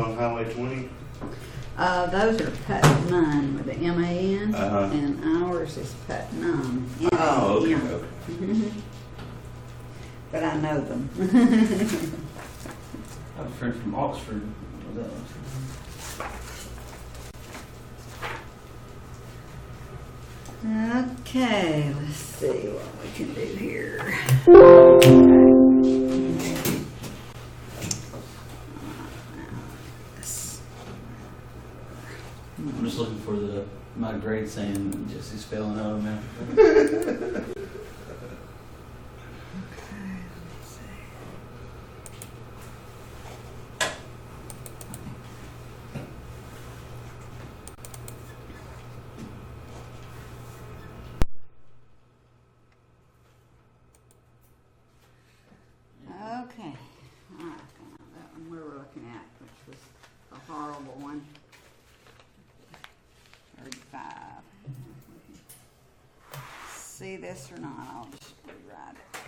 on Highway 20? Those are Putnam with the M-A-N, and ours is Putnam. Oh, okay. But I know them. I have a friend from Oxford. Was that Oxford? Okay, let's see what we can do here. I'm just looking for my grade saying Jesse's spelling out of me. Okay, all right, that one we were looking at, which was a horrible one. 35. See this or not? I'll just rewrite it.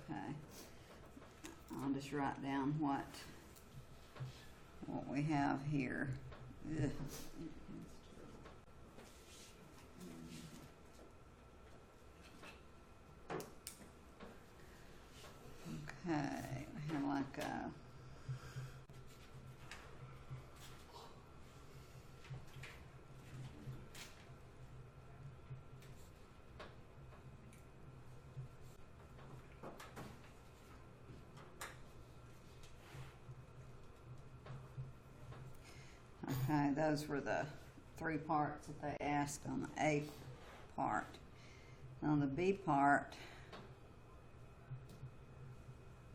Okay, I'll just write down what we have here. Ugh. Okay, we have like a okay, those were the 3 parts that they asked on the A part. On the B part,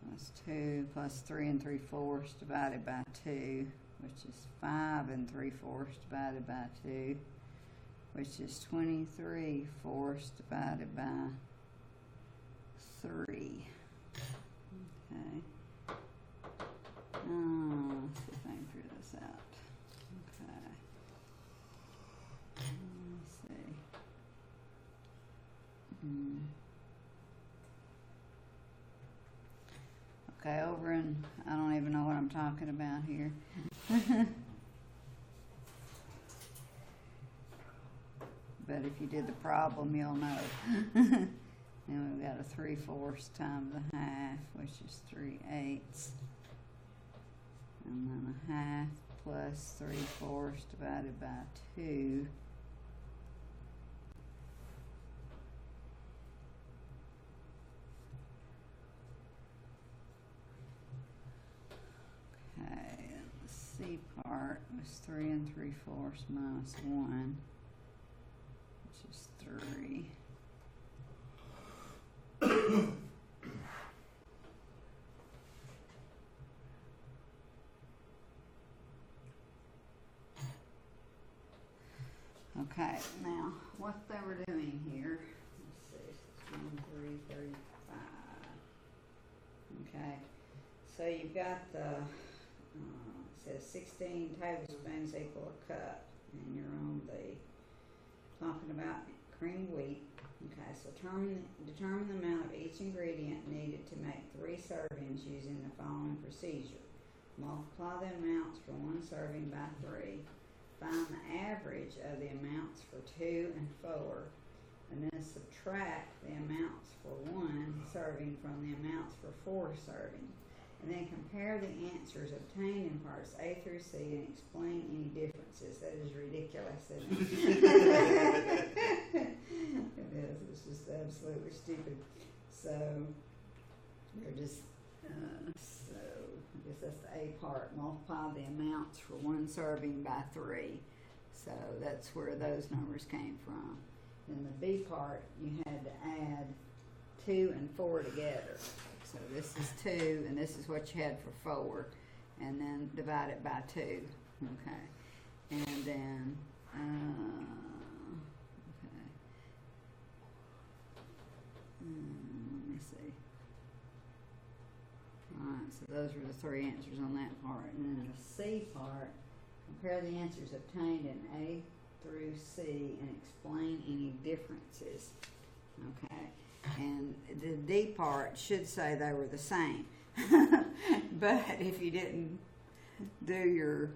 that's 2 plus 3 3/4 divided by 2, which is 5 3/4 divided by 2, which is 23/4 divided by 3. Okay. Let's see if I can figure this out. Okay. Let's see. Okay, over in, I don't even know what I'm talking about here. But if you did the problem, you'll know. Then we've got a 3/4 times a half, which is 3/8. And then a half plus 3/4 divided by 2. Okay, and the C part was 3 3/4 minus 1, which is 3. Okay, now what they were doing here, let's see, 35. Okay, so you've got the, it says 16 tablespoons equal a cup, and you're on the, talking about cream wheat. Okay, so determine the amount of each ingredient needed to make 3 servings using the following procedure. Multiply the amounts for 1 serving by 3. Find the average of the amounts for 2 and 4, and then subtract the amounts for 1 serving from the amounts for 4 serving, and then compare the answers obtained in parts A through C and explain any differences. That is ridiculous, isn't it? It is. It's just absolutely stupid. So they're just so I guess that's the A part. Multiply the amounts for 1 serving by 3. So that's where those numbers came from. In the B part, you had to add 2 and 4 together. So this is 2, and this is what you had for 4, and then divide it by 2. Okay, and then okay. Let me see. Alright, so those were the 3 answers on that part. And then the C part, compare the answers obtained in A through C and explain any differences. Okay, and the D part should say they were the same. But if you didn't do your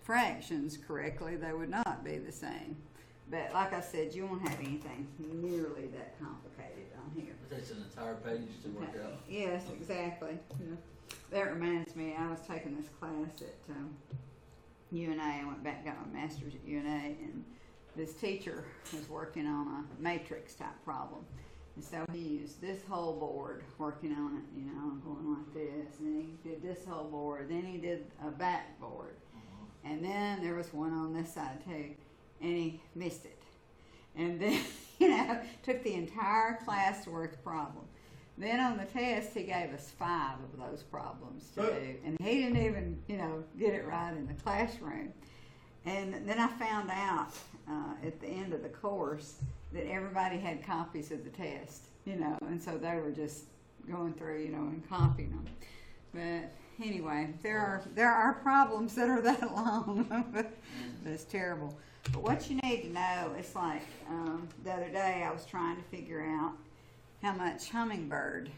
fractions correctly, they would not be the same. But like I said, you won't have anything nearly that complicated on here. It takes an entire page to work Okay. out. Yes, exactly. Yeah. That reminds me, I was taking this class at UNA. I went back and got my master's at UNA, and this teacher was working on a matrix type problem. And so he used this whole board working on it, you know, going like this. And he did this whole board. Then he did a backboard. And then there was one on this side too. And he missed it. And then, you know, took the entire class to work the problem. Then on the test, he gave us 5 of those problems to do. And he didn't even, you know, get it right in the classroom. And then I found out at the end of the course that everybody had copies of the test, you know, and so they were just going through, you know, and copying them. But anyway, there are problems that are that long, but it's terrible. But what you need to know, it's like the other day I was trying to figure out how much hummingbird,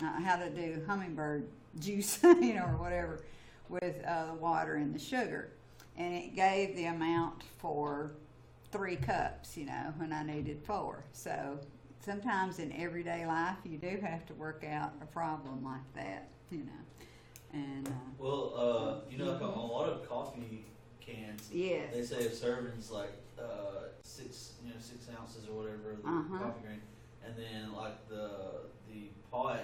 how to do hummingbird juice, you know, or whatever, with the water and the sugar. And it gave the amount for 3 cups, you know, when I needed 4. So sometimes in everyday life, you do have to work out a problem like that, you know. And Well, you know, like on a lot of coffee cans, yes, they say a serving's like 6 ounces or whatever of the coffee grain, and then like the pot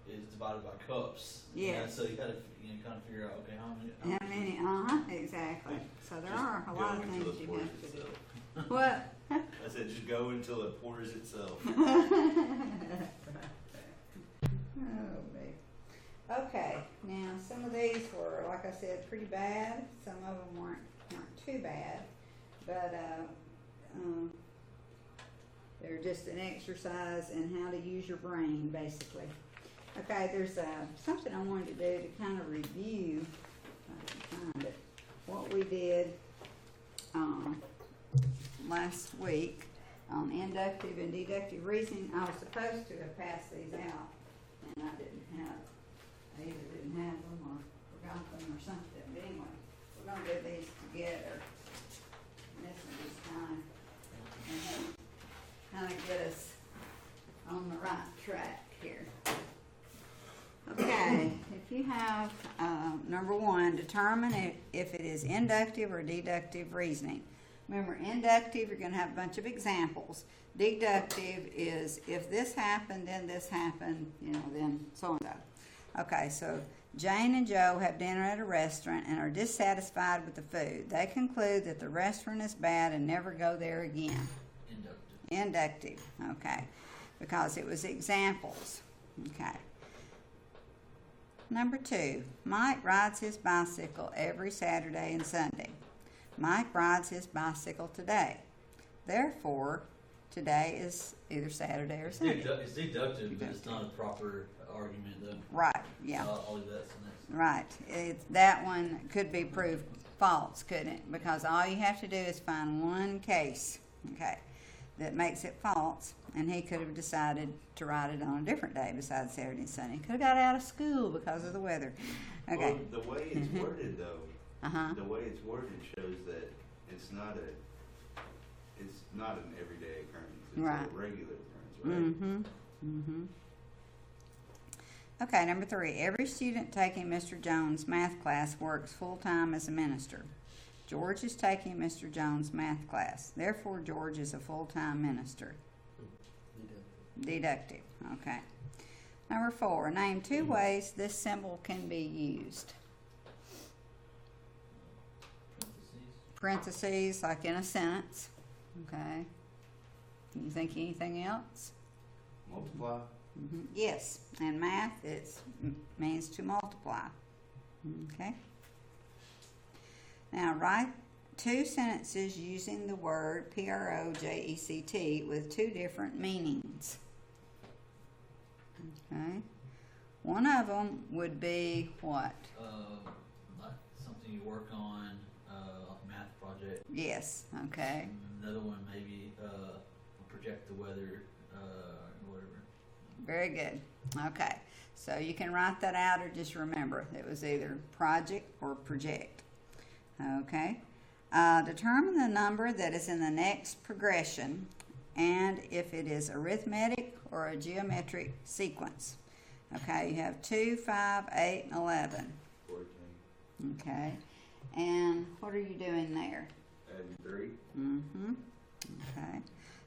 is divided by cups. yes. You know, so you gotta kind of figure out, okay, how many. Exactly. So there Just are a lot of go until things it you pours have to do. itself. What? I said just go until it pours itself. Oh, babe. Okay, now some of these were, like I said, pretty bad. Some of them weren't too bad, but they're just an exercise in how to use your brain, basically. Okay, there's something I wanted to do to kind of review, if I can find it, what we did last week on inductive and deductive reasoning. I was supposed to have passed these out, and I didn't have. I either didn't have them or forgot them or something. But anyway, we're going to do these together. And this one is kind of get us on the right track here. Okay, if you have number 1, determine if it is inductive or deductive reasoning. Remember, inductive, you're going to have a bunch of examples. Deductive is if this happened, then this happened, you know, then so and so. Okay, so Jane and Joe have dinner at a restaurant and are dissatisfied with the food. They conclude that the restaurant is bad and never go there again. Inductive, okay, because it was examples. Okay. Number 2, Mike rides his bicycle every Saturday and Sunday. Mike rides his bicycle today. Therefore, today is either Saturday or Sunday. It's deductive, but it's not a proper argument, though. Right, yeah. I'll leave that to next. Right. That one could be proved false, couldn't it? Because all you have to do is find one case, okay, that makes it false, and he could have decided to ride it on a different day besides Saturday and Sunday. He could have got out of school because of the weather. Okay. Well, the way it's worded, though, the way it's worded shows that it's not an everyday occurrence. It's Right. a regular occurrence, right? Okay, number 3. Every student taking Mr. Jones' math class works full-time as a minister. George is taking Mr. Jones' math class. Therefore, George is a full-time minister. Deductive. Okay. Number 4. Name 2 ways this symbol can be used. Parentheses, like in a sentence. Okay. Can you think anything else? Multiply. Yes, and math means to multiply. Okay. Now write 2 sentences using the word project with 2 different meanings. Okay. One of them would be what? Like something you work on, like a math project. Yes. Okay. Another one maybe project the weather, or whatever. Very good. Okay. So you can write that out or just remember it was either project or project. Okay. Determine the number that is in the next progression and if it is arithmetic or a geometric sequence. Okay, you have 2, 5, 8, and 11. 14. Okay. And what are you doing there? Adding 3. Mm-hmm. Okay.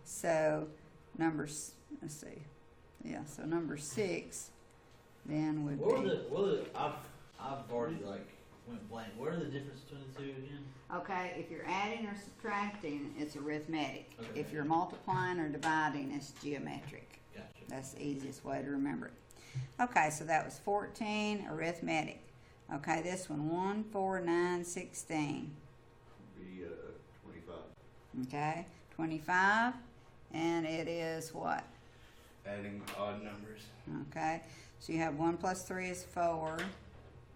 So, let's see. Yeah, so number 6 then would be... I've already went blank. What are the difference between the two again? Okay, if you're adding or subtracting, it's arithmetic. Okay. If you're multiplying or dividing, it's geometric. Gotcha. That's the easiest way to remember it. Okay, so that was 14, arithmetic. Okay, this one, 1, 4, 9, 16. Be 25. Okay, 25, and it is what? Adding odd numbers. Okay, so you have 1 plus 3 is 4,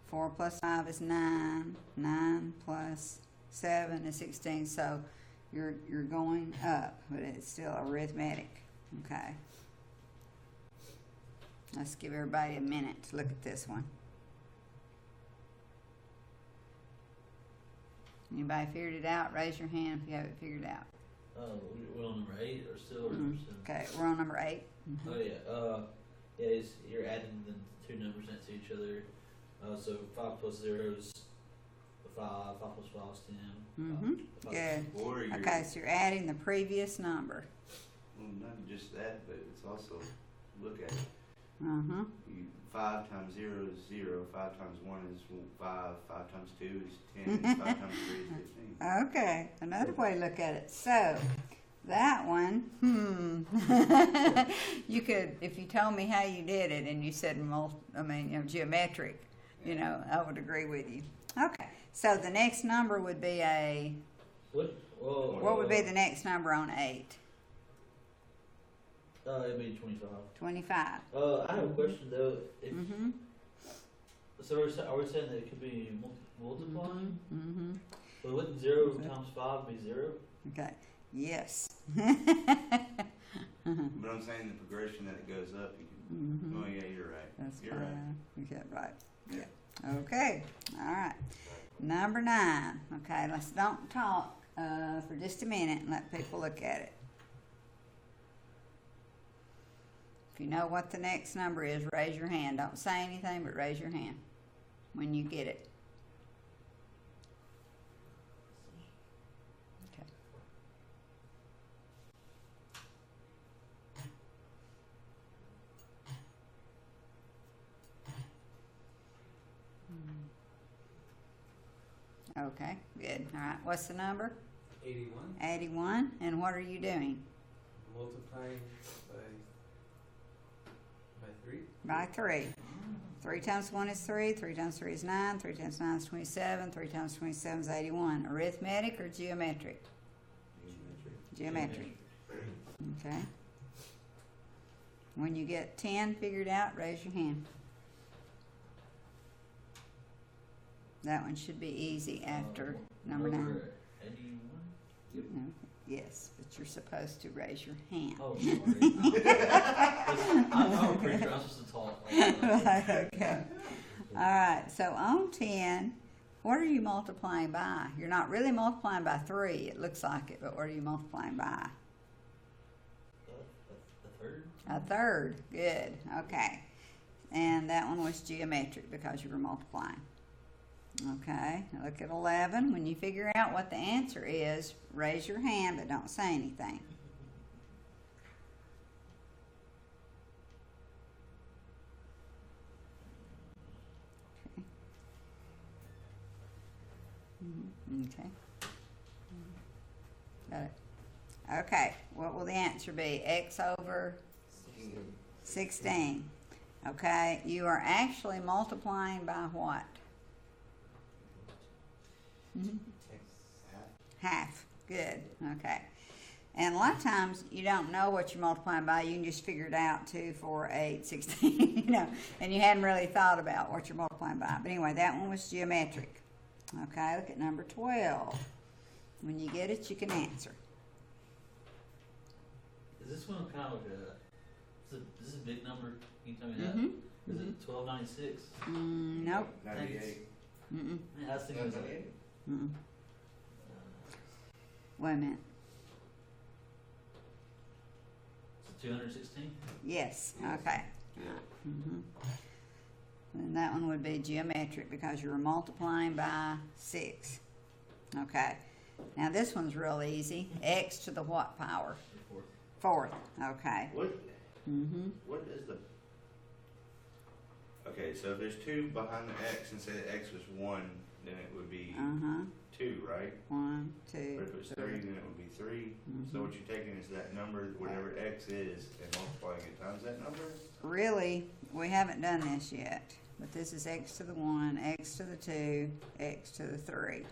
4 plus 5 is 9, 9 plus 7 is 16, so you're going up, but it's still arithmetic. Okay. Let's give everybody a minute to look at this one. Anybody figured it out? Raise your hand if you have it figured out. We're on number 8 or still? Or Mm-hmm. Okay, we're on number 8. Mm-hmm. Oh yeah. You're adding the two numbers next to each other. So 5 plus 0 is 5. 5 plus 5 is 10. Mm-hmm. Good. Okay, so you're adding the previous number. Well, not just that, but it's also, look at it. Mm-hmm. 5 times 0 is 0. 5 times 1 is 5. 5 times 2 is 10. 5 times 3 is 15. Okay, another way to look at it. So, that one, you could, if you told me how you did it and you said, geometric, I would agree with you. Okay, so the next number would be what would be the next number on 8? It'd be 25. 25. I have a question though. Mm-hmm. So are we saying that it could be multiplying? Mm-hmm. But wouldn't 0 times 5 be 0? Okay. Yes. But I'm saying the progression that it goes up. Mm-hmm. Oh yeah, you're right. That's you're right. Okay, right. Yeah. Okay. All right. Number 9. Okay, let's don't talk for just a minute and let people look at it. If you know what the next number is, raise your hand. Don't say anything, but raise your hand when you get it. Okay. Okay, good. All right, what's the number? 81. 81. And what are you doing? Multiplying by 3. By 3. 3 times 1 is 3. 3 times 3 is 9. 3 times 9 is 27. 3 times 27 is 81. Arithmetic or geometric? Geometric. Okay. When you get 10 figured out, raise your hand. That one should be easy after number 9. 81? Yes, but you're supposed to raise your hand. Oh, sorry. I'm pretty sure I'm supposed to talk. Okay. All right, so on 10, what are you multiplying by? You're not really multiplying by 3, it looks like it, but what are you multiplying by? A third? A third, good, okay. And that one was geometric because you were multiplying. Okay, now look at 11. When you figure out what the answer is, raise your hand, but don't say anything. Okay. Got it. Okay, what will the answer be? X over 16. Okay, you are actually multiplying by what? Half. Good. Okay. And a lot of times you don't know what you're multiplying by. You can just figure it out, 2, 4, 8, 16, and you hadn't really thought about what you're multiplying by. But anyway, that one was geometric. Okay, look at number 12. When you get it, you can answer. Is this one kind of like this is a big number? Can you tell me that? Mm-hmm. Is it 1296? Nope. 98. Mm-mm. Yeah, I was thinking it was like, Mm-mm. Wait a minute. is it 216? Yes, okay. Mm-hmm. And that one would be geometric because you were multiplying by 6. Okay. Now this one's real easy. X to the what power? The fourth. 4th. Okay. What is the... Okay, so if there's 2 behind the X and say the X was 1, then it would be 2, right? 1, 2. But if it was 3, then it would be 3. So what you're taking is that number, whatever X is, and multiplying it times that number? Really, we haven't done this yet. But this is X to the 1, X to the 2, X to the 3.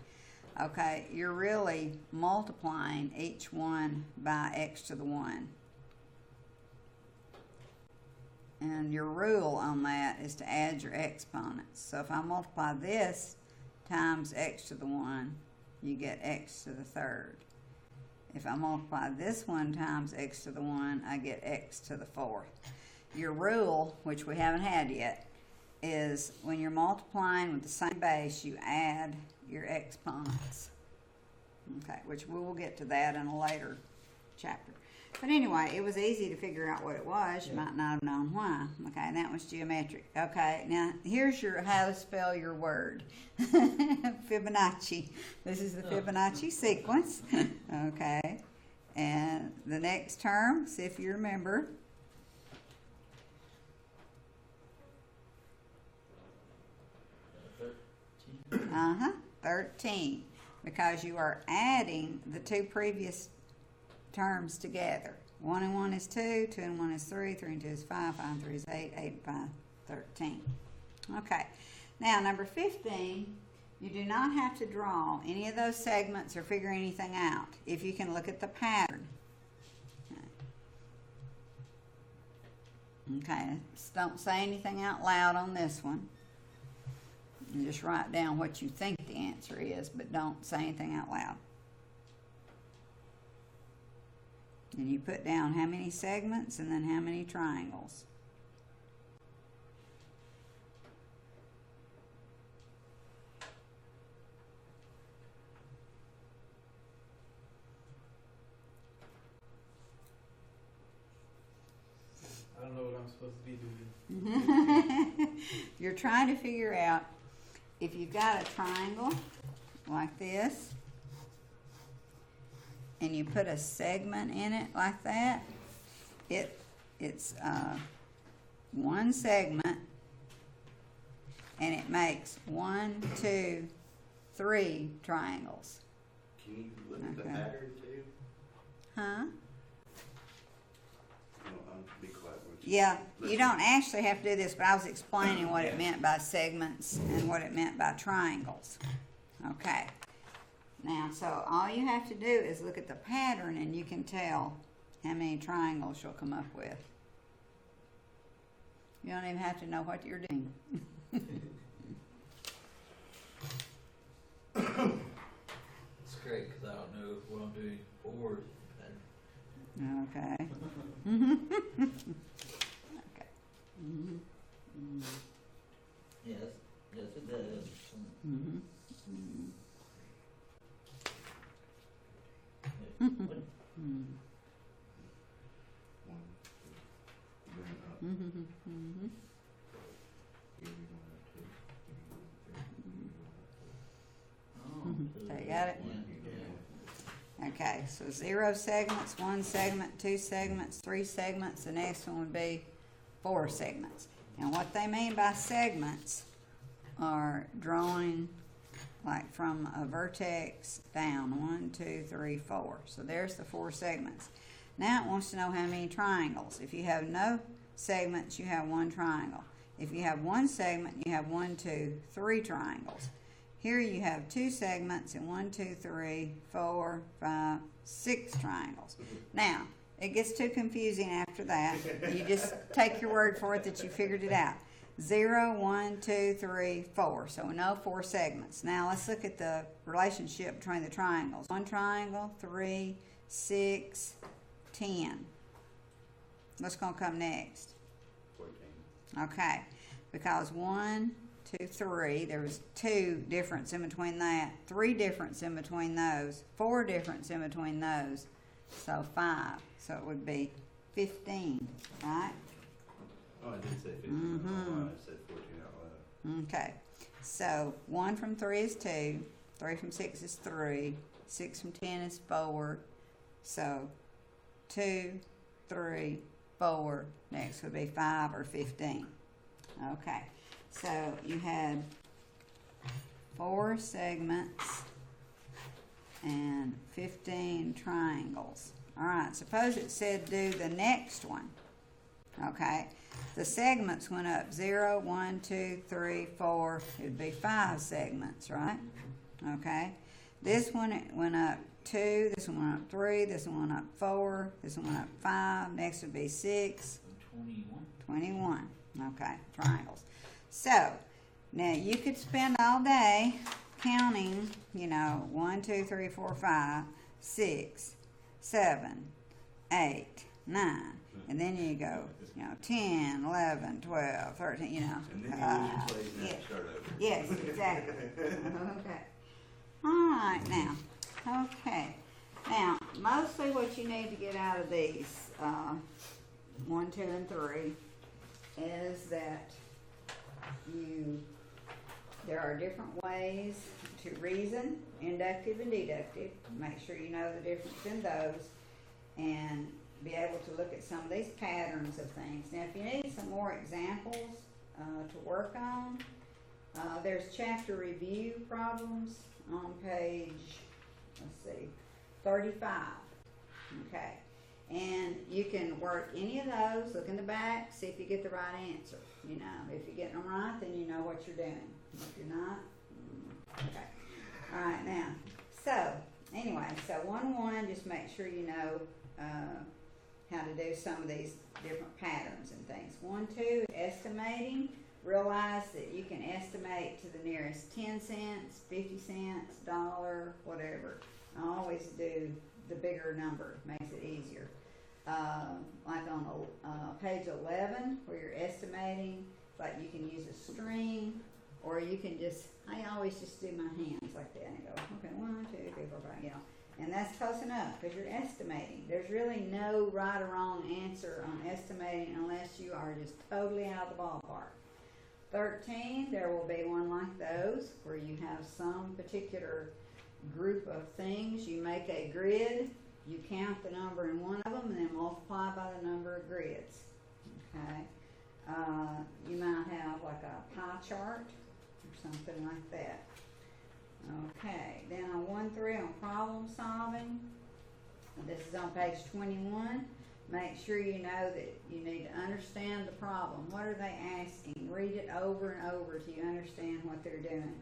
Okay, you're really multiplying each one by X to the 1. And your rule on that is to add your exponents. So if I multiply this times X to the 1, you get X to the 3rd. If I multiply this one times X to the 1, I get X to the 4th. Your rule, which we haven't had yet, is when you're multiplying with the same base, you add your exponents. Okay, which we will get to that in a later chapter. But anyway, it was easy to figure out what it was. You might not have known why. Okay, and that was geometric. Okay, now here's your how to spell your word. Fibonacci. This is the Fibonacci sequence. Okay, and the next term, see if you remember. 13. 13. Because you are adding the 2 previous terms together. 1 and 1 is 2, 2 and 1 is 3, 3 and 2 is 5, 5 and 3 is 8, 8 and 5, 13. Okay, now number 15, you do not have to draw any of those segments or figure anything out if you can look at the pattern. Okay, just don't say anything out loud on this one. And just write down what you think the answer is, but don't say anything out loud. And you put down how many segments and then how many triangles. I don't know what I'm supposed to be doing. You're trying to figure out if you've got a triangle like this and you put a segment in it like that, it's one segment and it makes 1, 2, 3 triangles. Can you look at the Okay. pattern too? Huh? Be quiet. Yeah, you don't actually have to do this, but I was explaining what it meant by segments and what it meant by triangles. Okay. Now, so all you have to do is look at the pattern and you can tell how many triangles you'll come up with. You don't even have to know what you're doing. It's great because I don't know what I'm doing forward. Okay. Okay. Yes, yes it does. What? Oh, So you got it? Yeah. Okay, so 0 segments, 1 segment, 2 segments, 3 segments. The next one would be 4 segments. And what they mean by segments are drawing like from a vertex down. 1, 2, 3, 4. So there's the 4 segments. Now it wants to know how many triangles. If you have no segments, you have 1 triangle. If you have 1 segment, you have 1, 2, 3 triangles. Here you have 2 segments and 1, 2, 3, 4, 5, 6 triangles. Now, it gets too confusing after that. You just take your word for it that you figured it out. 0, 1, 2, 3, 4. So we know 4 segments. Now let's look at the relationship between the triangles. 1 triangle, 3, 6, 10. What's going to come next? 14. Okay. because 1, 2, 3, there was 2 difference in between that, 3 difference in between those, 4 difference in between those, so 5. So it would be 15, right? Oh, I did say 15 out loud. I said 14 out loud. Okay, so 1 from 3 is 2, 3 from 6 is 3, 6 from 10 is 4, so 2, 3, 4, next would be 5 or 15. Okay, so you had 4 segments and 15 triangles. Alright, suppose it said do the next one. Okay, the segments went up 0, 1, 2, 3, 4. It would be 5 segments, right? Okay, this one it went up 2, this one went up 3, this one went up 4, this one went up 5, next would be 6. 21. Okay, triangles. So, now you could spend all day counting, 1, 2, 3, 4, 5, 6, 7, 8, 9. And then you go, 10, 11, 12, 13, And then you lose your place and have to start over. Yes, exactly. Okay. All right, now. Okay. Now, mostly what you need to get out of these 1, 2, and 3 is that there are different ways to reason, inductive and deductive. Make sure you know the difference in those and be able to look at some of these patterns of things. Now, if you need some more examples to work on, there's chapter review problems on page, 35. Okay. And you can work any of those, look in the back, see if you get the right answer. If you're getting them right, then you know what you're doing. If you're not, okay. All right, now, so, anyway, so 1-1, just make sure you know how to do some of these different patterns and things. 1-2, estimating. Realize that you can estimate to the nearest 10 cents, 50 cents, dollar, whatever. I always do the bigger number, makes it easier. Like on page 11, where you're estimating, like you can use a string, or you can I always just do my hands like that and go, okay, 1, 2, 3, 4, 5, and that's close enough because you're estimating. There's really no right or wrong answer on estimating unless you are just totally out of the ballpark. 13, there will be one like those where you have some particular group of things. You make a grid, you count the number in one of them, and then multiply by the number of grids. Okay, you might have like a pie chart or something like that. Okay, then on 1-3 on problem solving, this is on page 21. Make sure you know that you need to understand the problem. What are they asking? Read it over and over till you understand what they're doing.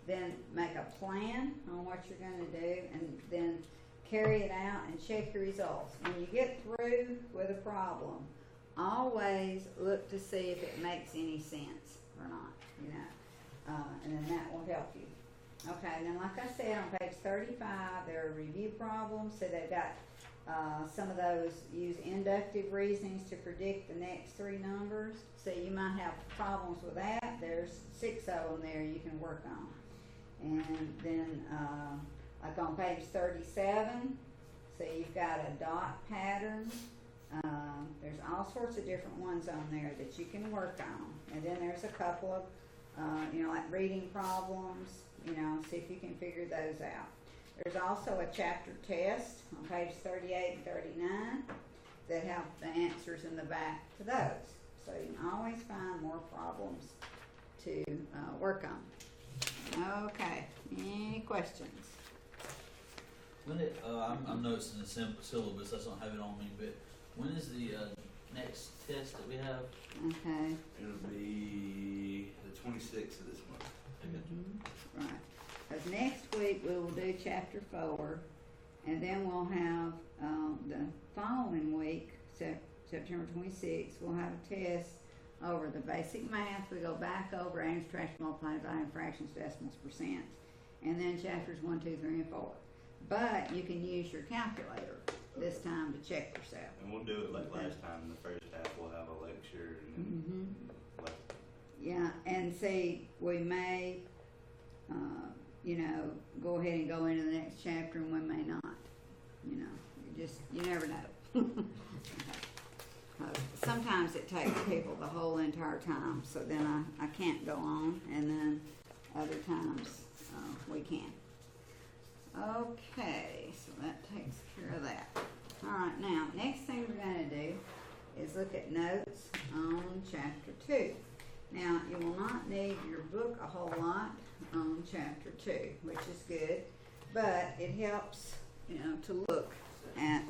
Then make a plan on what you're going to do, and then carry it out and check your results. When you get through with a problem, always look to see if it makes any sense or not, and then that will help you. Okay, and then like I said, on page 35, there are review problems. So they've got some of those use inductive reasonings to predict the next 3 numbers. So you might have problems with that. There's 6 of them there you can work on. And then like on page 37, so you've got a dot pattern. There's all sorts of different ones on there that you can work on. And then there's a couple of, like reading problems, see if you can figure those out. There's also a chapter test on page 38 and 39 that have the answers in the back to those. So you can always find more problems to work on. Okay, any questions? I'm noticing the syllabus, I don't have it on me, but when is the next test that we have? Okay. It'll be the 26th of this month. Right. Because next week we will do chapter 4, and then we'll have the following week, September 26th, we'll have a test over the basic math. We go back over average, fraction, multiply, divide, fractions, decimals, percents, and then chapters 1, 2, 3, and 4. But you can use your calculator this time to check yourself. And we'll do it like last time. In the first half, we'll have a lecture, and then Yeah, and see, we may, go ahead and go into the next chapter, and we may not. You never know. Sometimes it takes people the whole entire time, so then I can't go on, and then other times we can. Okay, so that takes care of that. Alright, now, next thing we're going to do is look at notes on chapter 2. Now, you will not need your book a whole lot on chapter 2, which is good, but it helps, to look at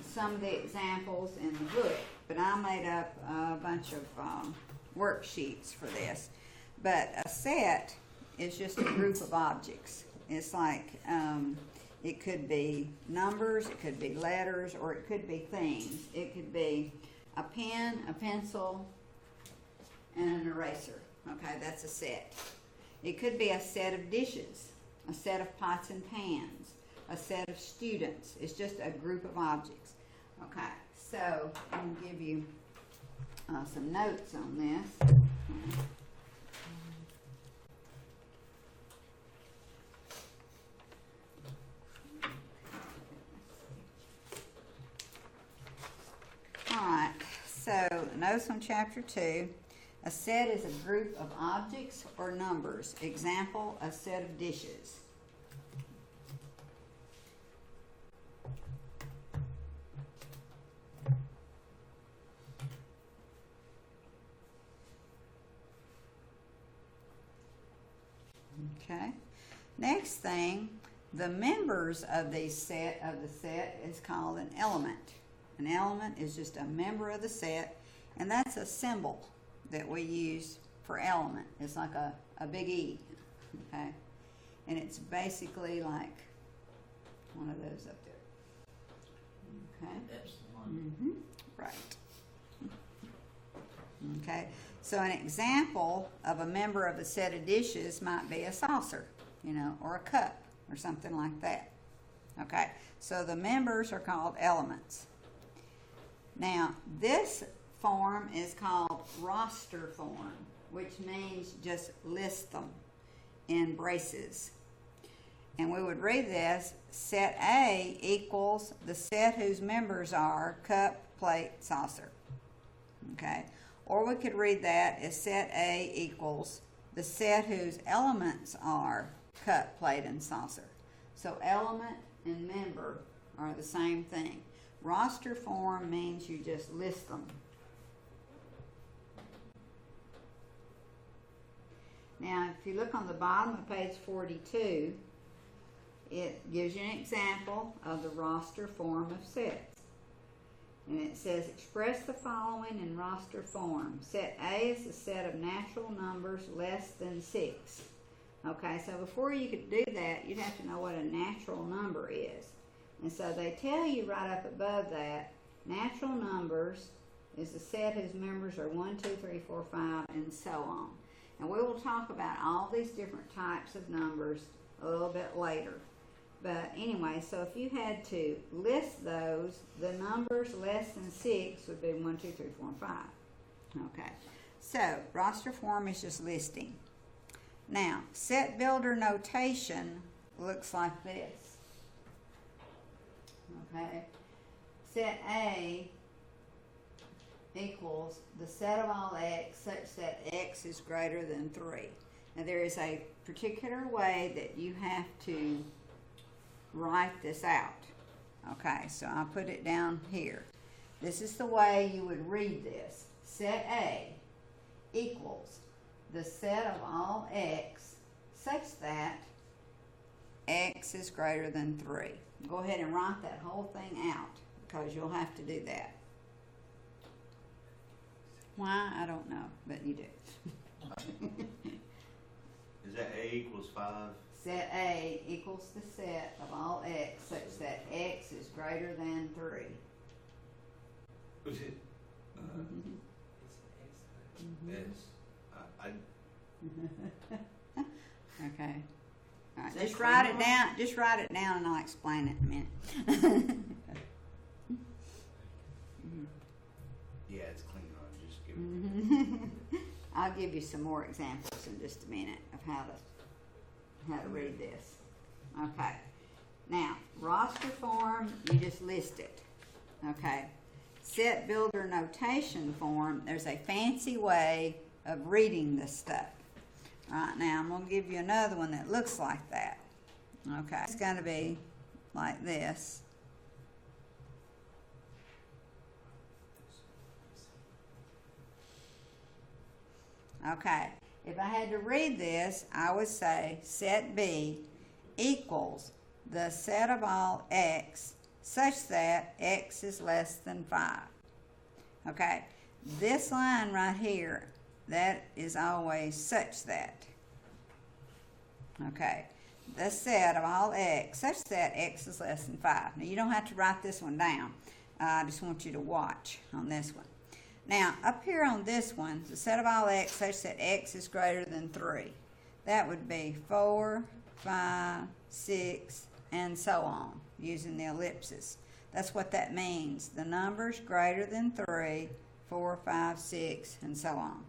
some of the examples in the book. But I made up a bunch of worksheets for this. But a set is just a group of objects. It's like, it could be numbers, it could be letters, or it could be things. It could be a pen, a pencil, and an eraser. Okay, that's a set. It could be a set of dishes, a set of pots and pans, a set of students. It's just a group of objects. Okay, so I'm going to give you some notes on this. Alright, so notes on chapter 2. A set is a group of objects or numbers. Example, a set of dishes. Okay. Next thing, the members of the set is called an element. An element is just a member of the set, and that's a symbol that we use for element. It's like a big E, okay? And it's basically like one of those up there. Okay? Epsilon. Mm-hmm. Right. Okay, so an example of a member of a set of dishes might be a saucer, or a cup, or something like that. Okay, so the members are called elements. Now, this form is called roster form, which means just list them in braces. And we would read this: set A equals the set whose members are cup, plate, saucer. Okay, or we could read that as set A equals the set whose elements are cup, plate, and saucer. So element and member are the same thing. Roster form means you just list them. Now, if you look on the bottom of page 42, it gives you an example of the roster form of sets. And it says, express the following in roster form. Set A is a set of natural numbers less than 6. Okay, so before you could do that, you'd have to know what a natural number is. And so they tell you right up above that, natural numbers is a set whose members are 1, 2, 3, 4, 5, and so on. And we will talk about all these different types of numbers a little bit later. But anyway, so if you had to list those, the numbers less than 6 would be 1, 2, 3, 4, and 5. Okay, so roster form is just listing. Now, set builder notation looks like this. Okay, set A equals the set of all x such that x is greater than 3. Now, there is a particular way that you have to write this out. Okay, so I'll put it down here. This is the way you would read this. Set A equals the set of all x such that x is greater than 3. Go ahead and write that whole thing out because you'll have to do that. Why? I don't know, but you do. Is that A equals 5? Set A equals the set of all x such that x is greater than 3. Was it? Yes. Okay. All right. Just write it down. Just write it down, and I'll explain it in a minute. Yeah, it's clean on. Just give it. I'll give you some more examples in just a minute of how to read this. Okay. Now, roster form, you just list it. Okay. Set builder notation form, there's a fancy way of reading this stuff. Right now, I'm going to give you another one that looks like that. Okay. It's going to be like this. Okay, if I had to read this, I would say set B equals the set of all x such that x is less than 5. Okay, this line right here, that is always such that. Okay, the set of all x such that x is less than 5. Now, you don't have to write this one down. I just want you to watch on this one. Now, up here on this one, the set of all x such that x is greater than 3. That would be 4, 5, 6, and so on, using the ellipses. That's what that means. The numbers greater than 3, 4, 5, 6, and so on.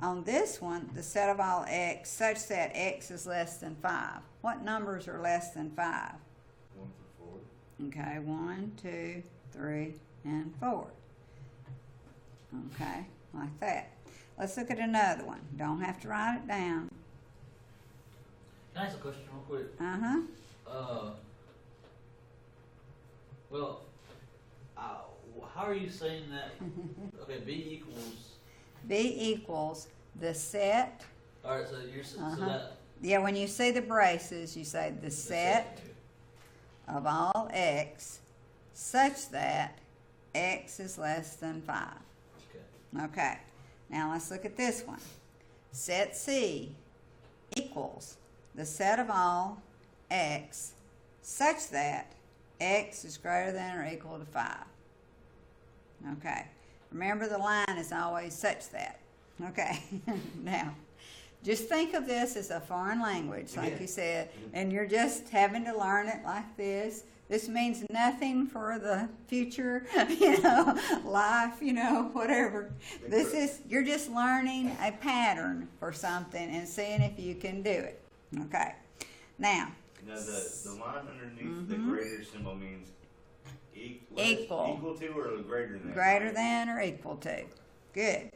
On this one, the set of all x such that x is less than 5. What numbers are less than 5? 1 through 4. Okay, 1, 2, 3, and 4. Okay, like that. Let's look at another one. Don't have to write it down. Can I ask a question real quick? Well, how are you saying that? Okay, B equals the set. All right, so you're so that. Yeah, when you see the braces, you say the set of all x such that x is less than 5. Okay, now let's look at this one. Set C equals the set of all x such that x is greater than or equal to 5. Okay, remember the line is always such that. Okay, now just think of this as a foreign language, like you said, and you're just having to learn it like this. This means nothing for the future, life, whatever. You're just learning a pattern for something and seeing if you can do it. Okay. Now. Now the line underneath the greater symbol means equal to or greater than? Greater than or equal to. Good.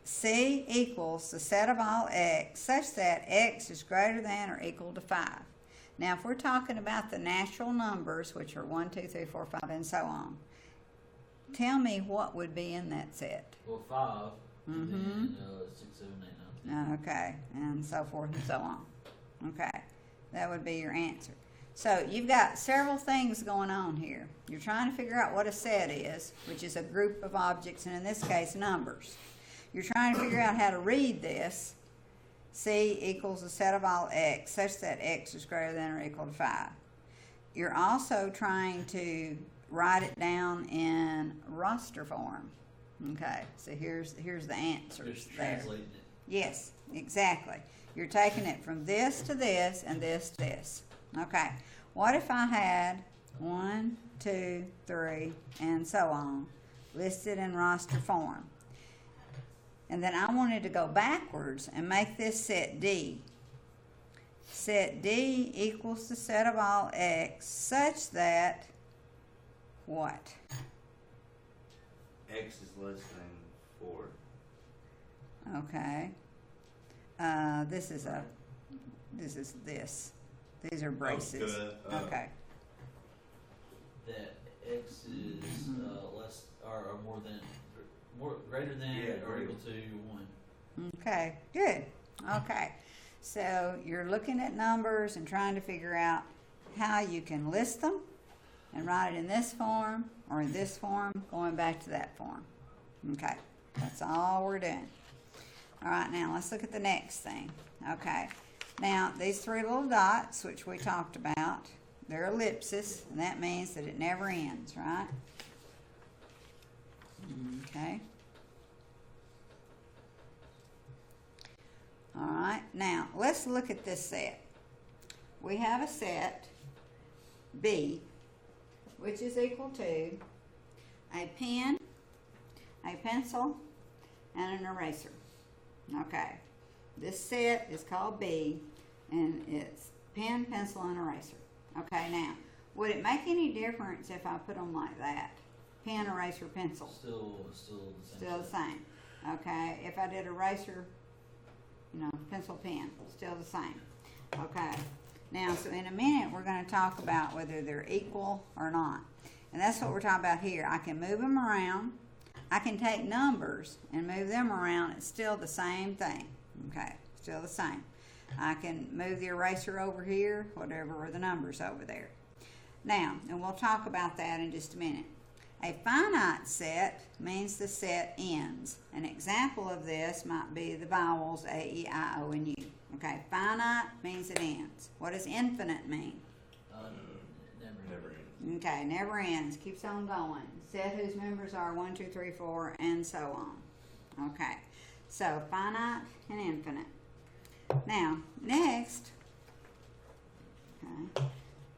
C equals the set of all x such that x is greater than or equal to 5. Now, if we're talking about the natural numbers, which are 1, 2, 3, 4, 5, and so on, tell me what would be in that set. Well, 5, and then 6, 7, 8, 9, 10. Okay, and so forth and so on. Okay, that would be your answer. So you've got several things going on here. You're trying to figure out what a set is, which is a group of objects, and in this case, numbers. You're trying to figure out how to read this. C equals the set of all x such that x is greater than or equal to 5. You're also trying to write it down in roster form. Okay, so here's the answers. Just translating it. Yes, exactly. You're taking it from this to this and this to this. Okay, what if I had 1, 2, 3, and so on listed in roster form? And then I wanted to go backwards and make this set D. Set D equals the set of all x such that what? X is less than 4. Okay. This is this. These are braces. Okay. That x is less or greater than or equal to 1. Okay, good. Okay, so you're looking at numbers and trying to figure out how you can list them and write it in this form or in this form, going back to that form. Okay, that's all we're doing. All right, now let's look at the next thing. Okay, now these 3 little dots, which we talked about, they're ellipses, and that means that it never ends, right? Okay. All right, now let's look at this set. We have a set B, which is equal to a pen, a pencil, and an eraser. Okay. This set is called B, and it's pen, pencil, and eraser. Okay, now, would it make any difference if I put them like that? Pen, eraser, pencil. Still the same. Still the same. Okay, if I did eraser, pencil, pen, still the same. Okay. Now, so in a minute, we're going to talk about whether they're equal or not. And that's what we're talking about here. I can move them around. I can take numbers and move them around. It's still the same thing. Okay, still the same. I can move the eraser over here, whatever are the numbers over there. Now, and we'll talk about that in just a minute. A finite set means the set ends. An example of this might be the vowels A, E, I, O, and U. Okay, finite means it ends. What does infinite mean? Never ends. Okay, never ends. Keeps on going. Set whose members are 1, 2, 3, 4, and so on. Okay, so finite and infinite. Now, next, okay,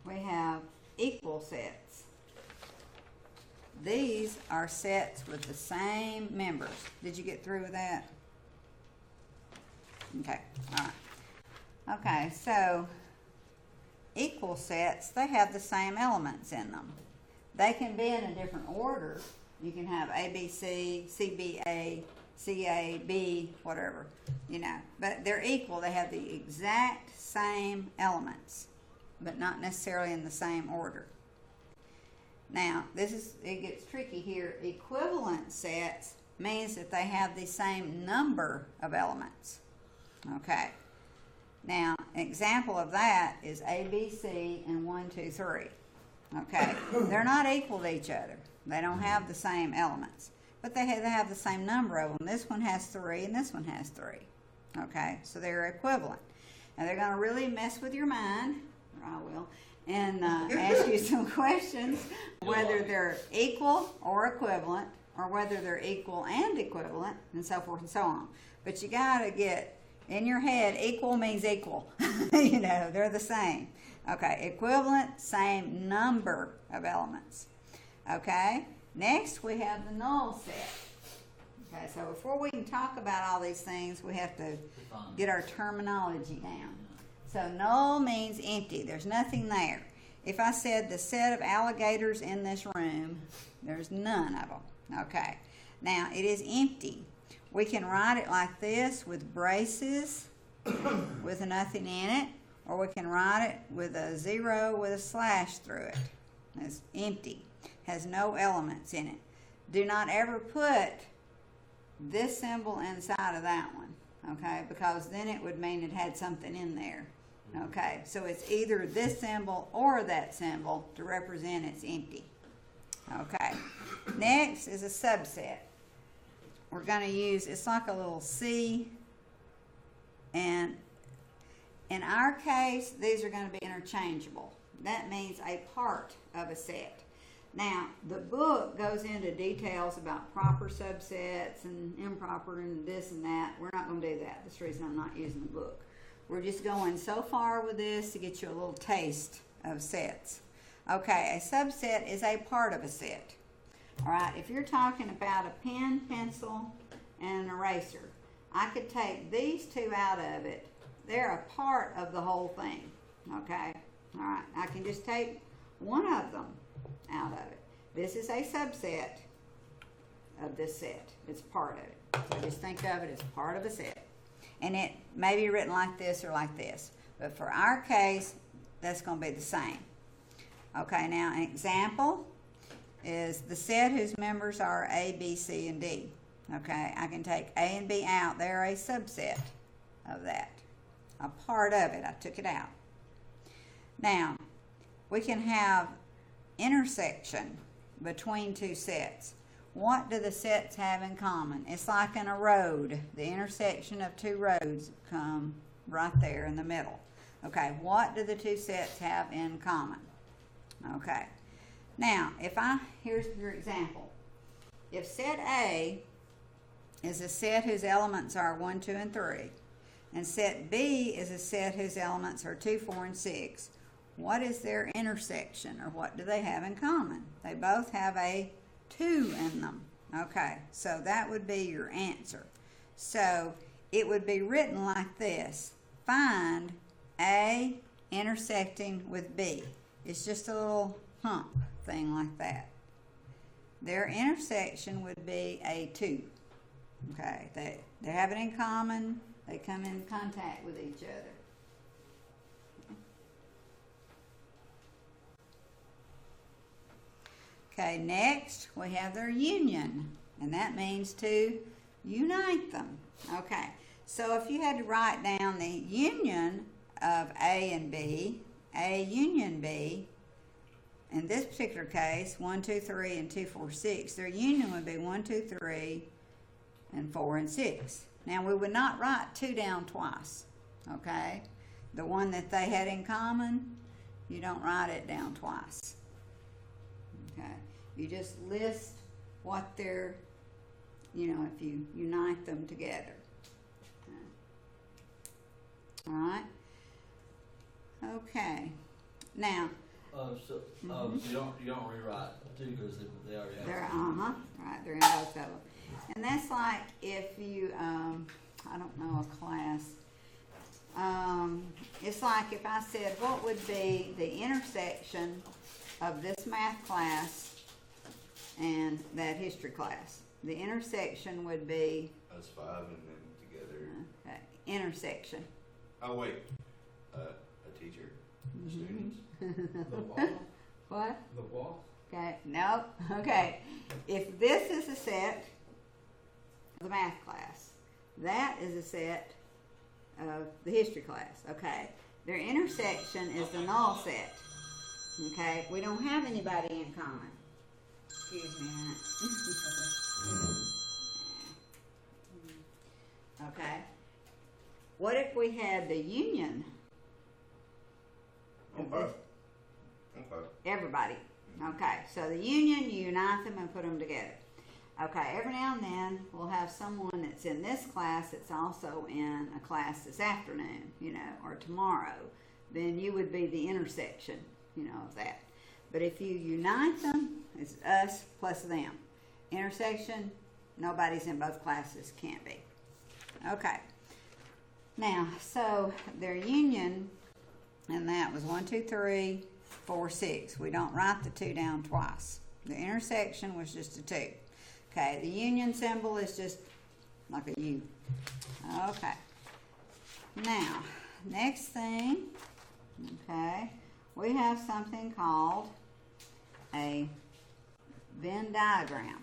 we have equal sets. These are sets with the same members. Did you get through with that? Okay, all right. Okay, so equal sets, they have the same elements in them. They can be in a different order. You can have A, B, C, C, B, A, C, A, B, whatever, But they're equal. They have the exact same elements, but not necessarily in the same order. Now, it gets tricky here. Equivalent sets means that they have the same number of elements. Okay. Now, an example of that is A, B, C, and 1, 2, 3. Okay. They're not equal to each other. They don't have the same elements. But they have the same number of them. This one has 3 and this one has 3. Okay. So they're equivalent. And they're going to really mess with your mind, or I will, and ask you some questions, whether they're equal or equivalent, or whether they're equal and equivalent, and so forth and so on. But you got to get in your head, equal means equal. They're the same. Okay, equivalent, same number of elements. Okay, next we have the null set. Okay, so before we can talk about all these things, we have to get our terminology down. So null means empty. There's nothing there. If I said the set of alligators in this room, there's none of them. Okay, now it is empty. We can write it like this with braces, with nothing in it, or we can write it with a 0 with a slash through it. It's empty, has no elements in it. Do not ever put this symbol inside of that one, okay, because then it would mean it had something in there. Okay, so it's either this symbol or that symbol to represent it's empty. Okay, next is a subset. We're going to use, it's like a little C, and in our case, these are going to be interchangeable. That means a part of a set. Now, the book goes into details about proper subsets and improper and this and that. We're not going to do that. That's the reason I'm not using the book. We're just going so far with this to get you a little taste of sets. Okay, a subset is a part of a set. All right, if you're talking about a pen, pencil, and an eraser, I could take these two out of it. They're a part of the whole thing. Okay, all right, I can just take one of them out of it. This is a subset of this set. It's part of it. So just think of it as part of a set. And it may be written like this or like this. But for our case, that's going to be the same. Okay, now an example is the set whose members are A, B, C, and D. Okay, I can take A and B out. They're a subset of that. A part of it. I took it out. Now, we can have intersection between two sets. What do the sets have in common? It's like in a road. The intersection of two roads come right there in the middle. Okay, what do the two sets have in common? Okay, now here's your example. If set A is a set whose elements are 1, 2, and 3, and set B is a set whose elements are 2, 4, and 6, what is their intersection, or what do they have in common? They both have a 2 in them. Okay, so that would be your answer. So it would be written like this. Find A intersecting with B. It's just a little hump thing like that. Their intersection would be a 2. Okay, they have it in common. They come in contact with each other. Okay, next we have their union, and that means to unite them. Okay, so if you had to write down the union of A and B, A union B, in this particular case, 1, 2, 3, and 2, 4, 6, their union would be 1, 2, 3, and 4, and 6. Now, we would not write 2 down twice, okay? The one that they had in common, you don't write it down twice, okay? You just list what they're, if you unite them together. Okay. All right? Okay. Now, so you don't rewrite two because they already have. They're right. They're in both of them, and that's like if you I don't know a class. It's like if I said what would be the intersection of this math class and that history class. The intersection would be Us 5 and then together. okay, intersection. Oh wait, a teacher, students. The wall? What? The wall? Okay, nope. Okay, if this is a set of the math class, that is a set of the history class. Okay, their intersection is the null set. Okay, we don't have anybody in common. Excuse me a minute. Okay, what if we had the union of Okay. this? Okay. Everybody. Okay, so the union, you unite them and put them together. Okay, every now and then we'll have someone that's in this class that's also in a class this afternoon, or tomorrow. Then you would be the intersection, of that. But if you unite them, it's us plus them. Intersection, nobody's in both classes, can't be. Okay. Now, so their union, and that was 1, 2, 3, 4, 6. We don't write the 2 down twice. The intersection was just a 2. Okay, the union symbol is just like a U. Okay. Now, next thing, okay, we have something called a Venn diagram.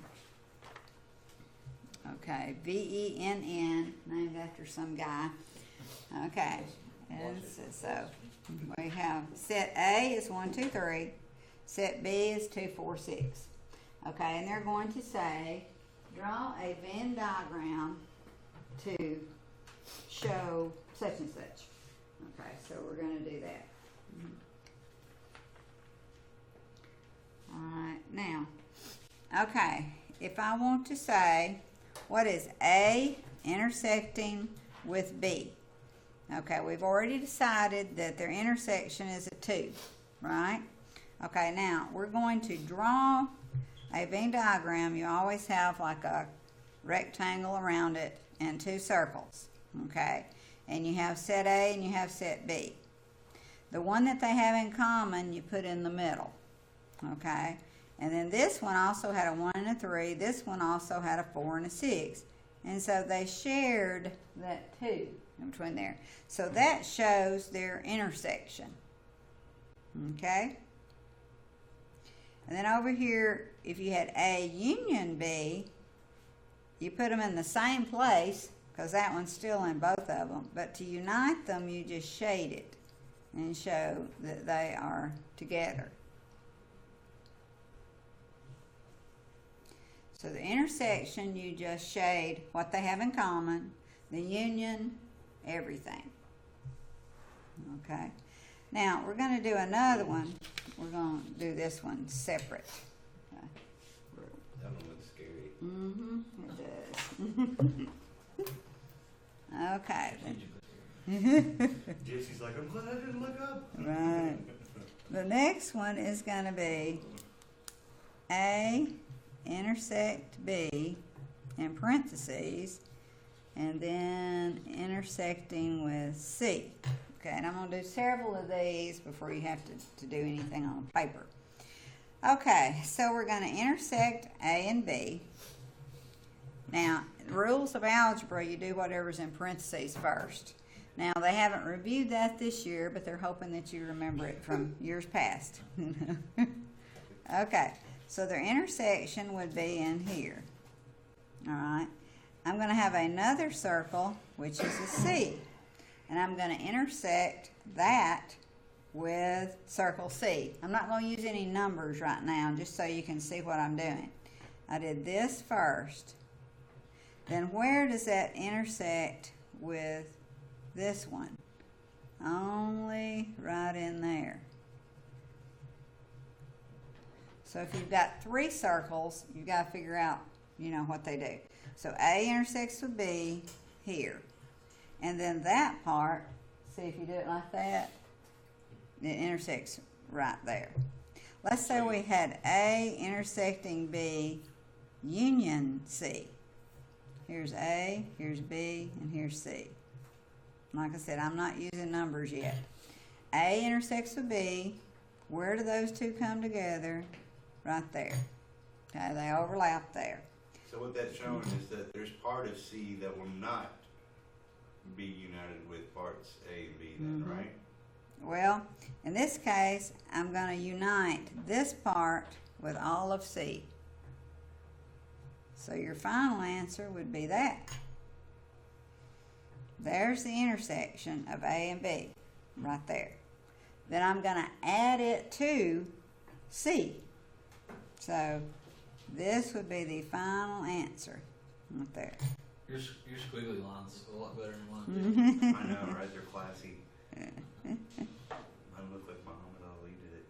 Okay, VENN, named after some guy. Okay, and so we have set A is 1, 2, 3. Set B is 2, 4, 6. Okay, and they're going to say, draw a Venn diagram to show such and such. Okay, so we're going to do that. All right, now, okay, if I want to say, what is A intersecting with B? Okay, we've already decided that their intersection is a 2, right? Okay, now we're going to draw a Venn diagram. You always have like a rectangle around it and 2 circles, okay? And you have set A and you have set B. The one that they have in common, you put in the middle, okay? And then this one also had a 1 and a 3. This one also had a 4 and a 6. And so they shared that 2 in between there. So that shows their intersection, okay? And then over here, if you had A union B, you put them in the same place because that one's still in both of them. But to unite them, you just shade it and show that they are together. So the intersection, you just shade what they have in common. The union, everything. Okay. Now, we're going to do another one. We're going to do this one separate. Okay. That one looks scary. It does. Okay. Jesse's like, I'm glad I didn't look up. Right. The next one is going to be A intersect B in parentheses and then intersecting with C. Okay, and I'm going to do several of these before you have to do anything on paper. Okay, so we're going to intersect A and B. Now, rules of algebra, you do whatever's in parentheses first. Now, they haven't reviewed that this year, but they're hoping that you remember it from years past. Okay, so their intersection would be in here. All right, I'm going to have another circle, which is a C, and I'm going to intersect that with circle C. I'm not going to use any numbers right now, just so you can see what I'm doing. I did this first. Then where does that intersect with this one? Only right in there. So if you've got 3 circles, you've got to figure out, what they do. So A intersects with B here. And then that part, see if you do it like that, it intersects right there. Let's say we had A intersecting B union C. Here's A, here's B, and here's C. Like I said, I'm not using numbers yet. A intersects with B. Where do those two come together? Right there. Okay, they overlap there. So what that's showing is that there's part of C that will not be united with parts A and B then, right? Well, in this case, I'm going to unite this part with all of C. So your final answer would be that. There's the intersection of A and B, right there. Then I'm going to add it to C. So this would be the final answer, right there. Your squiggly lines are a lot better than mine. I know, right? They're classy. Mine look like Muhammad Ali did it.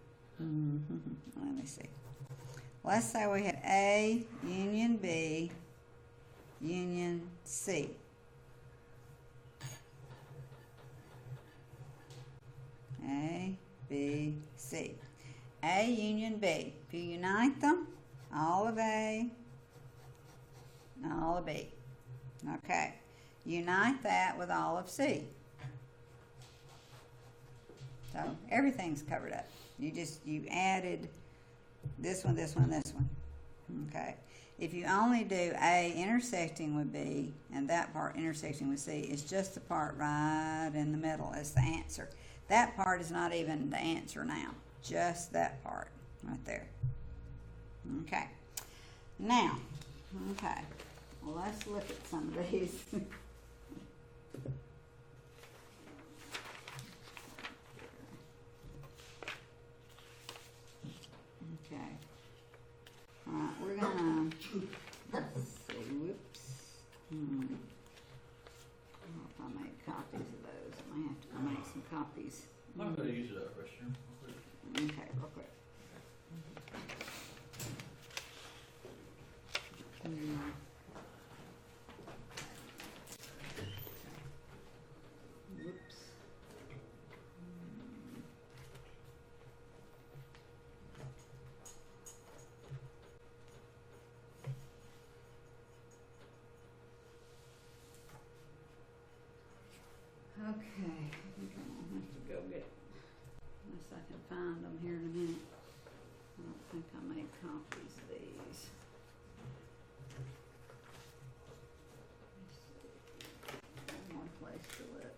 Let me see. Let's say we had A, union B, union C. A, B, C. A, union B. If you unite them, all of A, all of B. Okay. Unite that with all of C. So everything's covered up. You added this one, this one, this one. Okay. If you only do A intersecting with B and that part intersecting with C, it's just the part right in the middle as the answer. That part is not even the answer now. Just that part right there. Okay. Now, okay. Well, let's look at some of these. Okay. All right, we're gonna, let's see, whoops. I don't know if I made copies of those. I might have to make some copies. I'm going to use that restroom. Okay, real quick. Whoops. Okay, I think I'm gonna have to go get, unless I can find them here in a minute. I don't think I made copies of these. Let's see. One more place to look.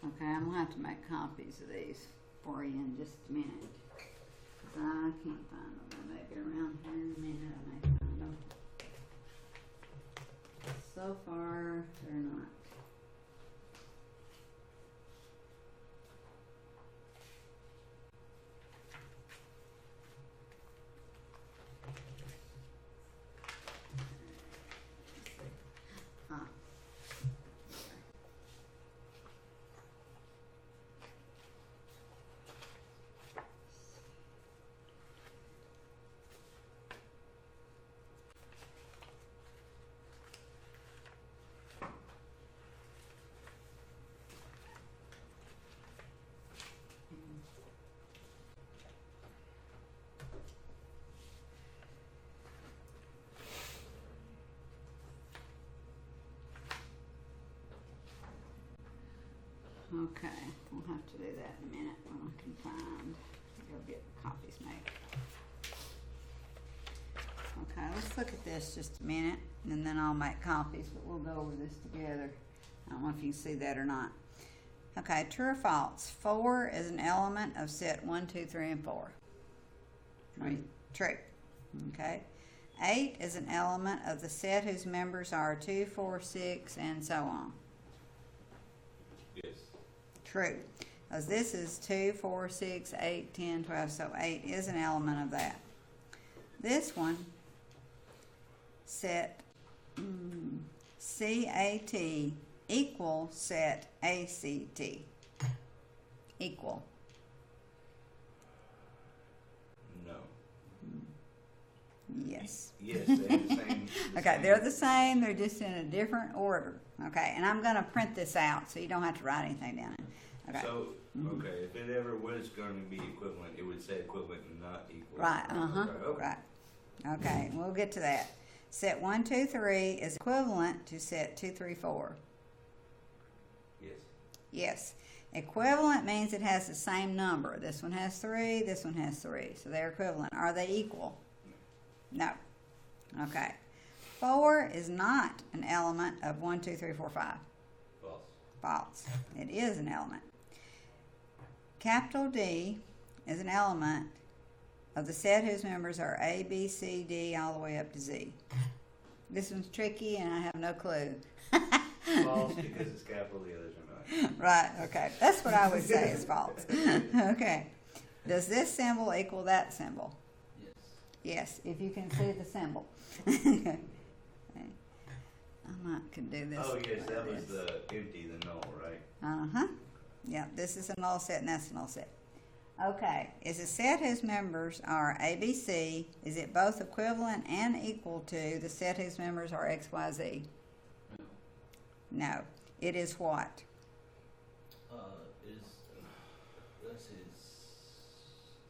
Okay, I'm gonna have to make copies of these for you in just a minute. 'Cause I can't find them. They may be around here in a minute. I may find them. So far, they're not. Okay, we'll have to do that in a minute when I can find, go get copies made. Okay, let's look at this just a minute, and then I'll make copies, but we'll go over this together. I don't know if you can see that or not. Okay, true or false? 4 is an element of set 1, 2, 3, and 4. Right? True. Okay. 8 is an element of the set whose members are 2, 4, 6, and so on. Yes. True. Because this is 2, 4, 6, 8, 10, 12, so 8 is an element of that. This one, set CAT equal set ACT. Equal. No. Yes. Yes, they're the same. Okay, they're the same, they're just in a different order. Okay, and I'm going to print this out so you don't have to write anything down. Okay. So, okay, if it ever was going to be equivalent, it would say equivalent and not equal. Right, Okay. right. Okay, we'll get to that. Set 1, 2, 3 is equivalent to set 2, 3, 4. Yes. Yes. Equivalent means it has the same number. This one has 3, this one has 3. So they're equivalent. Are they equal? No. Okay. 4 is not an element of 1, 2, 3, 4, 5. False. False. It is an element. Capital D is an element of the set whose members are A, B, C, D, all the way up to Z. This one's tricky and I have no clue. False because it's capital, the others are not. Right, okay. That's what I would say is false. Okay. Does this symbol equal that symbol? Yes. Yes, if you can see the symbol. Okay. I might could do this. Oh, yes, like that was this. the empty, the null, right? Uh-huh. Yeah, this is a null set and that's a null set. Okay, is a set whose members are ABC, is it both equivalent and equal to the set whose members are XYZ? No. No. It is what? That's his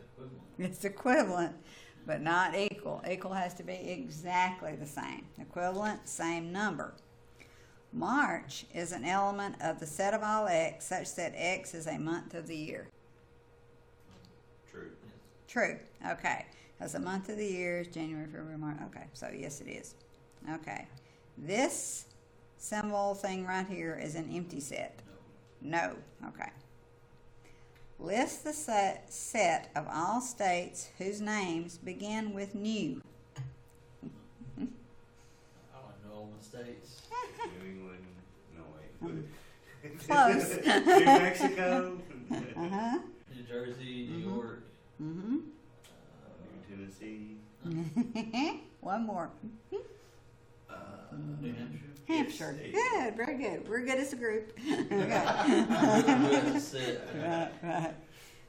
equivalent. It's equivalent, but not equal. Equal has to be exactly the same. Equivalent, same number. March is an element of the set of all X such that X is a month of the year. True. True. Okay. Because the month of the year is January, February, March. Okay. So, yes, it is. Okay. This symbol thing right here is an empty set. No. No. Okay. List the set of all states whose names begin with new. I don't know all the states. New England. No, wait. Close. New Mexico. Uh-huh. New Jersey, New Mhm. York, Mm-hmm. New Tennessee. One more. New Hampshire. Hampshire. Yes, Good. Very good. We're good as a group. Okay. That's it. Right, right.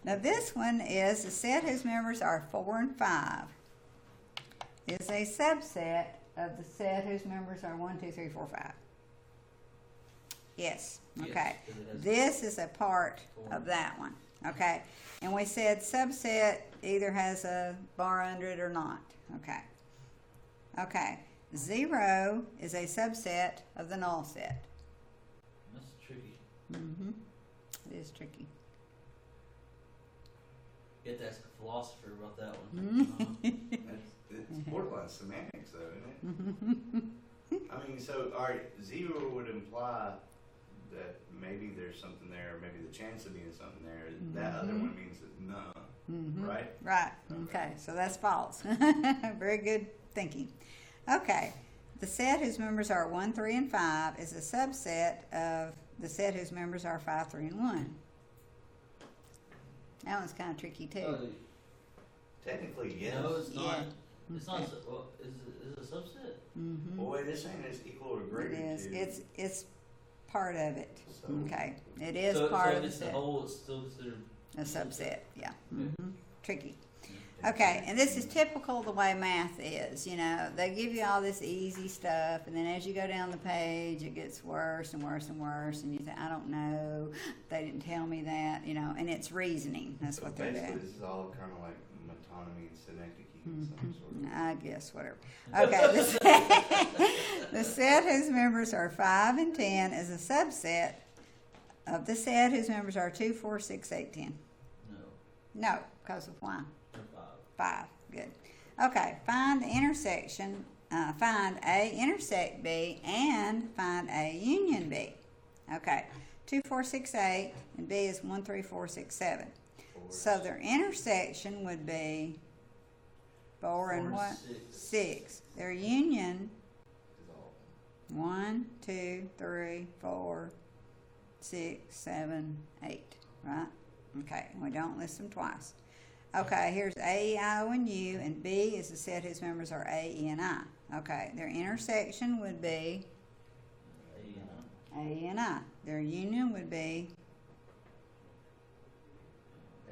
Now this one is a set whose members are 4 and 5. Is a subset of the set whose members are 1, 2, 3, 4, 5. Yes. Okay. Yes, 'cause it has This is a part four. of that one. Okay. And we said subset either has a bar under it or not. Okay. Okay. 0 is a subset of the null set. That's tricky. Mm-hmm. It is tricky. You have to ask a philosopher about that Mm-hmm. one. It's borderline semantics, though, isn't it? I mean, so, all right, 0 would imply that maybe there's something there, or maybe the chance of being something there. That other one means that none, Mm-hmm. right? Right. Okay. So that's false. Very good thinking. Okay. The set whose members are 1, 3, and 5 is a subset of the set whose members are 5, 3, and 1. That one's kind of tricky too. Oh, Technically, yes. no, it's not. Yeah. It's not. Well, is it a subset? Mm-hmm. Well, wait, it's saying it's equal or It greater is. to. It's part of it. So- Okay. It is so, part so of the if it's the set. whole, it's still considered. A subset. Yeah. Okay. Mm-hmm. Tricky. Okay, and this is typical the way math is. You know, they give you all this easy stuff, and then as you go down the page, it gets worse and worse and worse, and you think, I don't know, they didn't tell me that, you know, and it's reasoning. That's So what they're basically, doing. this is all kind of like metonymy and synecdoche in some sort of. I guess, whatever. Okay, the set whose members are 5 and 10 is a subset of the set whose members are 2, 4, 6, 8, 10? No. No, because of why? Or 5. 5. Good. Okay, find the intersection, find A intersect B and find A union B. Okay, 2, 4, 6, 8 and B is 1, 3, 4, 6, 7. So their intersection would be 4 and what? 6. Their union, 1, 2, 3, 4, 6, 7, 8. Right? Okay, and we don't list them twice. Okay, here's A, E, I, O, and U, and B is the set whose members are A, E, and I. Okay, their intersection would be A, E, and I. Their union would be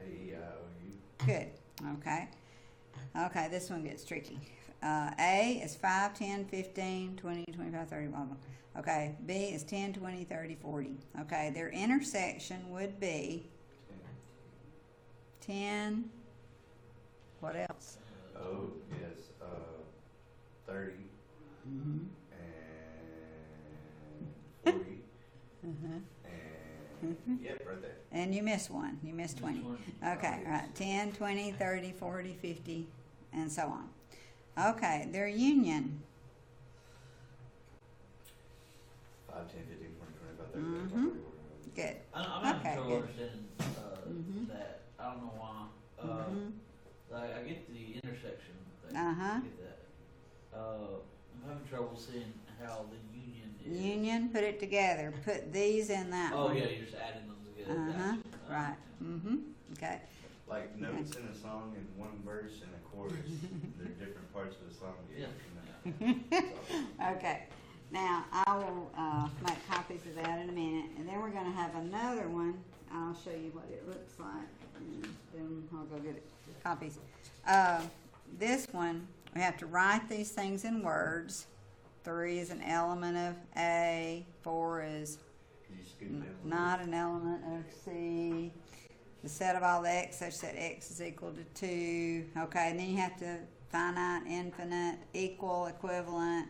A-E-I-O-U. good. Okay. Okay, this one gets tricky. A is 5, 10, 15, 20, 25, 30, blah, blah. Okay, B is 10, 20, 30, 40. Okay, their intersection would be 10. What else? Oh, yes, 30 Mm-hmm. and 40 Uh-huh. and, yep, right there. And you missed one. You missed 20. Okay, Oh, right. 10, 20, 30, 40, 50, and so on. Okay, their union. 5, 10, 15, 20, 25, 30, Mhm. 40. Good. I'm having Okay, trouble good. understanding Mhm. that. I don't know why. Mhm. Like, I get the intersection thing. Uh-huh. I get that. I'm having trouble seeing how the union is. Union, put it together. Put these in that Oh, one. yeah, you're just adding them together. Uh-huh. Gotcha. Right. Mm-hmm. Okay. Like notes in a song in one verse and a chorus, they're different parts of the song. Yeah. Okay. Now, I will make copies of that in a minute, and then we're going to have another one. I'll show you what it looks like, and then I'll go get it. Copies. This one, we have to write these things in words. 3 is an element of A. 4 is Can you scoot down? not an element of C. The set of all x such that x is equal to 2. Okay, and then you have to finite, infinite, equal, equivalent,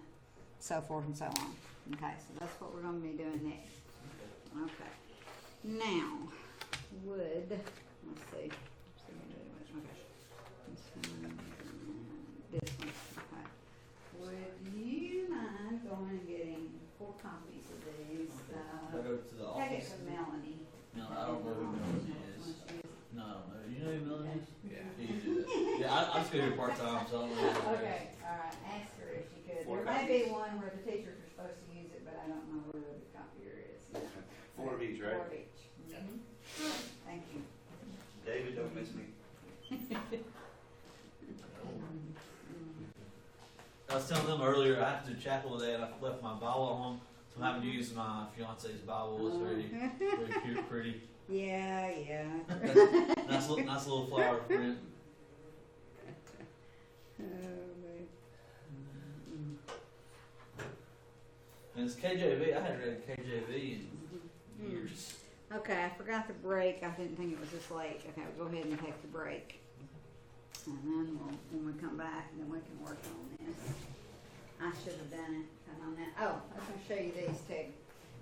so forth and so on. Okay, so that's what we're going to be doing next. Okay. Now, would, let's see. Okay. This one. Okay. Would you mind going and getting 4 copies of these? I'll go to the Take it office. from Melanie. No, I don't know who Melanie is. No, I don't know. You know who Melanie is? Yeah. Yeah, you do that. Yeah, I just go here part time, so I don't know. who that is. Okay, alright, ask her if she could. 4 There may be copies. one where the teachers are supposed to use it, but I don't know where the copier is. 4 of each, right? 4 of each. Mhm. Thank you. David, don't miss me. I was telling them earlier, I have to do chapel today, and I left my Bible at home, so I'm having to use my fiance's Bible. It's very cute, pretty. Yeah, yeah. Nice little flower print. Oh, man. And it's KJV. I hadn't read KJV in years. Okay, I forgot the break. I didn't think it was this late. Okay, we'll go ahead and take the break. And then when we come back, then we can work on this. I should have done it. Come on now. Oh, I was going to show you these too.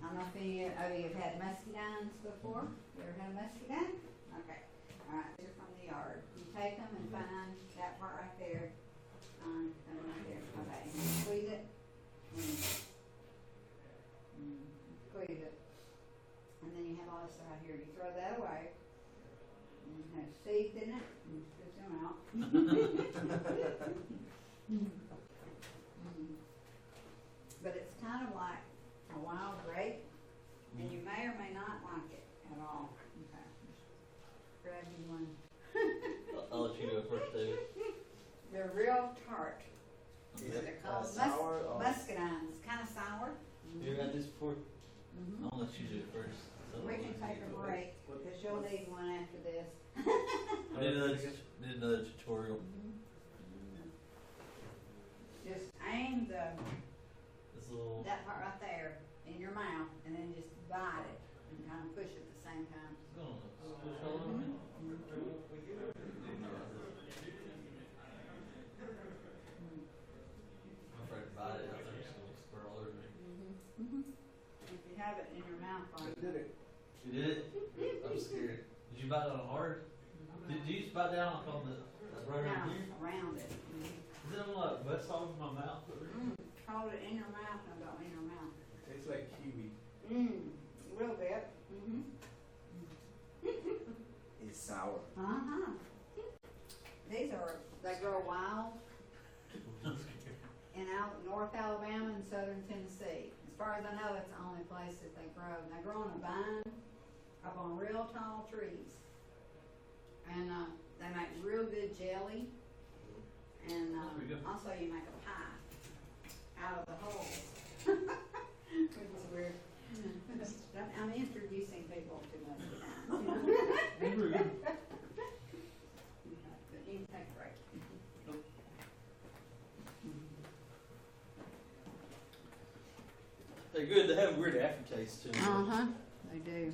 I don't know if any of you have had muscadines before. You ever had a muscadine? Okay. All right, these are from the yard. You take them and find that part right there. That one right there. Okay. And you squeeze it. Squeeze it. And then you have all this stuff right here. You throw that away. And it has seeds in it. And you spit them out. But it's kind of like a wild grape, and you may or may not like it at all. Okay. Just grab you one. I'll let you go first, David. They're real tart. Okay. They're called Sour or- muscadines. Kind of sour. You ever had this before? Mhm. I'll let you do it first. We can take a break because you'll need one after this. I did another tutorial. Just aim This little. that part right there in your mouth, and then just bite it and kind of push it at the same time. It's gonna squish all over me. I'm afraid to bite it. I think it's gonna squirt all over me. If you have it in your mouth like Did it. You did it? I'm scared. Did you bite down hard? Did you just bite down like on the right around here? Around it. Is it on like bust off of my mouth? Hold it in your mouth and go in your mouth. Tastes like kiwi. A little bit. It's sour. Uh-huh. They grow wild in North Alabama and Southern Tennessee. As far as I know, that's the only place that they grow. And they grow on a vine up on real tall trees. And they make real good jelly. And also you make a pie out of the hulls. Which is weird. I'm introducing people to most of the time. But you can take a break. They're good. They have a weird aftertaste to them. They do.